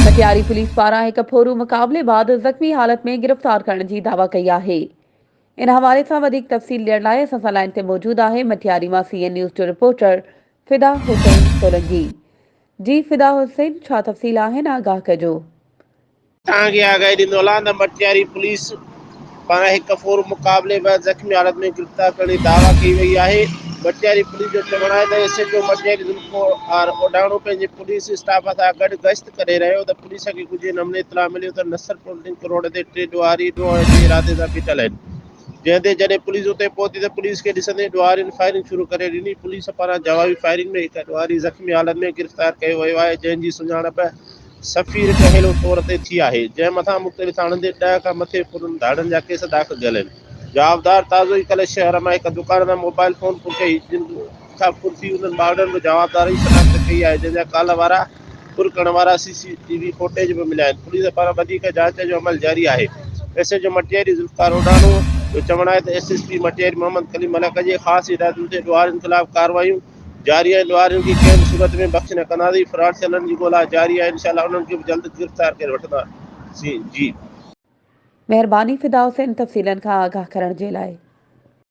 Matiari police पारां हिक फोरू मुक़ाबले बाद ज़ख़्मी हालत में गिरफ़्तार करण जी दावा कई आहे। इन हवाले सां वधीक तफ़सील ॾियण लाइ असां सां लाइन ते मौजूद आहे मटियारी मां CN न्यूज़ जो रिपोर्टर फ़िदा हुसैन सोलंकी। जी फ़िदा हुसैन, छा तफ़सील आहिनि, आगाह कजो। तव्हांखे आगाही ॾींदोला त मटियारी पुलिस पारां हिक फोर मुक़ाबले बैदि ज़ख़्मी हालत में गिरफ़्तार करण जी दावा कई वई आहे। मटियारी पुलिस जो चवणु आहे त SHO मटियारी ज़ुल्फ़िकार ओडाणो पंहिंजे पुलिस स्टाफ सां गॾु गश्त करे रहियो त पुलिस खे कुझु नमूने इतला मिलियो त नसर लिंक रोड ते 3 ॾुआरी ॾोहण जे इरादे सां बीठल आहिनि। जंहिं ते जॾहिं पुलिस उते पहुती त पुलिस खे ॾिसंदे ॾुआरियुनि फायरिंग शुरू करे ॾिनी। पुलिस पारां जवाबी फायरिंग में हिक ॾुआरी ज़ख़्मी हालत में गिरफ़्तार कयो वियो आहे, जंहिंजी सुञाणप सफ़ीर कहेलो तौर ते थी आहे, जंहिं मथां मुख़्तलिफ़ थाणनि ते 10 खां मथे पुरनि धाड़नि जा केस दाख़िल थियल आहिनि। जवाबदार ताज़ो ई कल्ह शहर में हिक दुकान तां मोबाइल फ़ोन पुर कई, जिन खां पुरती उन्हनि माउरनि बि जवाबदारी शनाख्त कई आहे, जंहिंजा कॉल वारा पुर करण वारा CCTV फुटेज भी मिलिया आहिनि। पुलिस पारां वधीक जांच जो अमल जारी आहे। SHO मटियारी ज़ुल्फ़िकार ओडाणो जो चवणु आहे त SSP मटियारी मोहम्मद कलीम मलिक जे ख़ासि हिदायतुनि ते ॾुआरियुनि ख़िलाफ़ कार्रवाइयूं जारी आहिनि। ॾुआरियुनि खे कंहिं बि सूरत में बख़्श न कंदासीं। फरार थियलनि जी ॻोल्हा जारी आहे। इंशाअल्लाह उन्हनि खे बि जल्द गिरफ़्तार करे वठंदासीं। जी महिरबानी फ़िदा हुसैन तफ़सीलनि खां आगाह करण जे लाइ।